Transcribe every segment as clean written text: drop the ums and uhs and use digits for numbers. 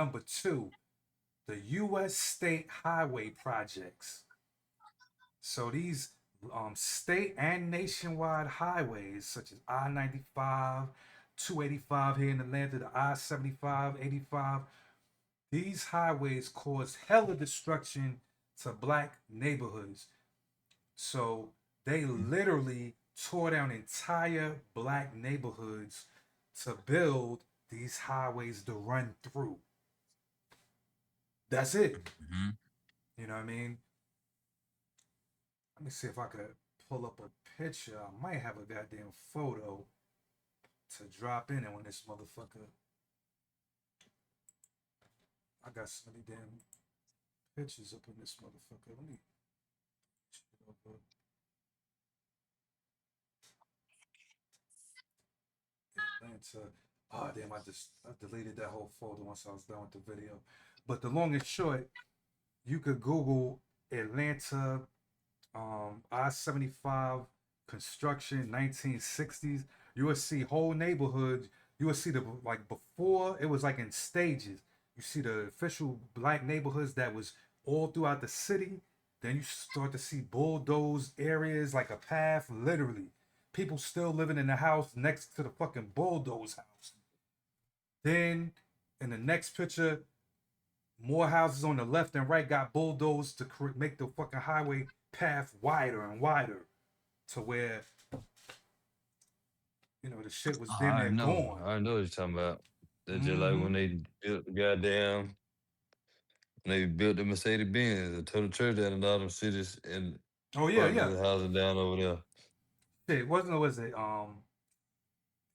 Number two, the U.S. state highway projects. So these state and nationwide highways, such as I-95, 285 here in Atlanta, the I-75, 85, these highways cause hella destruction to black neighborhoods. So they literally tore down entire black neighborhoods to build these highways to run through. That's it. Mhm. You know what I mean? Let me see if I could pull up a picture. I might have a goddamn photo to drop in it when this motherfucker. I got so many damn pictures up in this motherfucker. Let me Atlanta. Oh damn! I deleted that whole folder once I was done with the video. But the long and short, you could Google Atlanta I-75 construction 1960s. You will see whole neighborhoods. You will see the like before it was like in stages. You see the official black neighborhoods that was all throughout the city. Then you start to see bulldozed areas like a path, literally. People still living in the house next to the fucking bulldoze house. Then in the next picture, more houses on the left and right got bulldozed to make the fucking highway path wider and wider to where the shit was damn I near know. gone. I know what you're talking about. That's just like Mm-hmm. when they built the goddamn, when they built the Mercedes Benz, the total church out in all them cities and Oh yeah, yeah. apartments and houses down over there. Shit, wasn't it? Was it?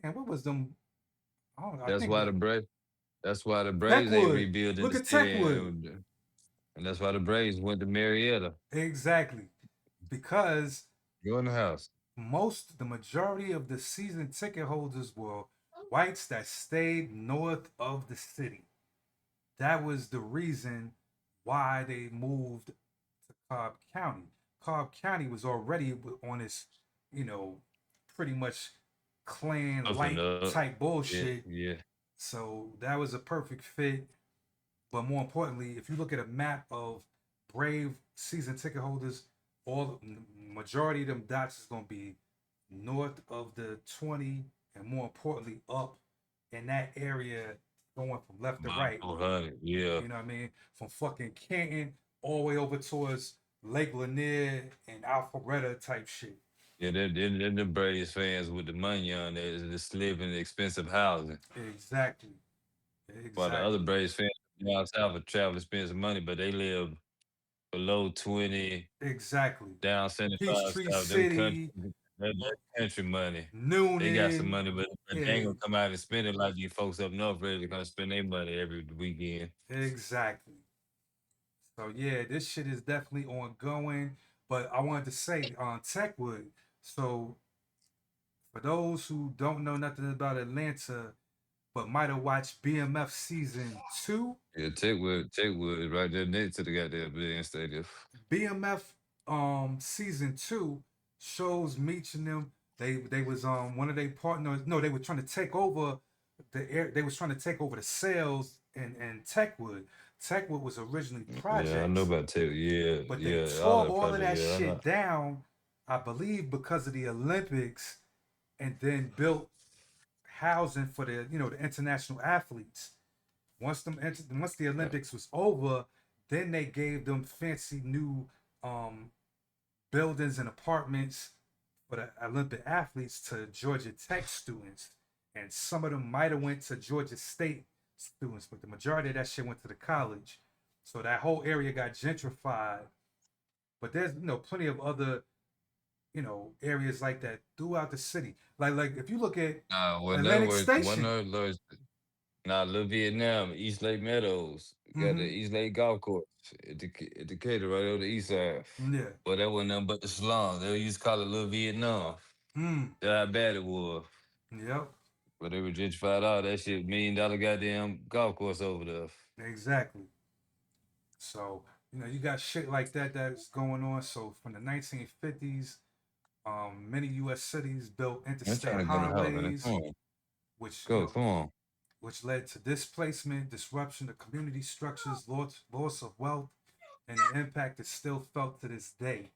And what was them? Oh, I That's think why the that's why the Braves ain't Techwood. rebuilding Look the at city, Techwood. and that's why the Braves went to Marietta. Exactly, because Go in the house. the majority of the season ticket holders were whites that stayed north of the city. That was the reason why they moved to Cobb County. Cobb County was already on this, you know, pretty much clan Nothing light up. type Yeah, bullshit. yeah. So that was a perfect fit. But more importantly, if you look at a map of Brave season ticket holders, all majority of them dots is gonna be north of the 20, and more importantly, up in that area, going from left to About right. 400. Yeah. You know what I mean? From fucking Canton all the way over towards Lake Lanier and Alpharetta type shit. Yeah, they're the Braves fans with the money on there that's live in expensive housing. Exactly. While the other Exactly. Braves fans down south are traveling expensive money, but they live below 20, Exactly. down 75 Peachtree south, them country, City, that country money. They got some Noonan. money, but they ain't Yeah, gonna come out and spend it like these folks up north really gonna spend their money every weekend. exactly. So yeah, this shit is definitely ongoing. But I wanted to say on Techwood. So for those who don't know nothing about Atlanta, but might have watched BMF season two, Yeah, Techwood is right there next to the goddamn building stadium. BMF season two shows Meech and them. They was one of their partners. No, they were trying to take over the air. They was trying to take over the sales and Techwood. Techwood was originally Yeah, I know projects, about Tech. Yeah, but they yeah, all tore that all of project. that Yeah, I know. shit down, I believe, because of the Olympics, and then built housing for the international athletes. Once the Yeah. Olympics was over, then they gave them fancy new um, buildings and apartments for the Olympic athletes to Georgia Tech students, and some of them might have went to Georgia State students, but the majority of that shit went to the college. So that whole area got gentrified. But there's plenty of other areas like that throughout the city. Like if you look at Well, that Atlantic was one Station. of those. Nah, Little Vietnam, East Lake Meadows. Got the Mm-hmm. East Lake Golf Course at Decatur, right over the east side. Yeah. But that wasn't nothing but the slums. They used to call it Little Vietnam. Mm. That's how bad it was. Yep. But they were gentrified all that shit, $1 million goddamn golf course over there. Exactly. So you got shit like that that's going on. So from the 1950s, many U.S. cities built I'm interstate trying to go to the house, man. Come highways, on. which Go, come on. which led to displacement, disruption of community structures, loss of wealth, and the impact is still felt to this day.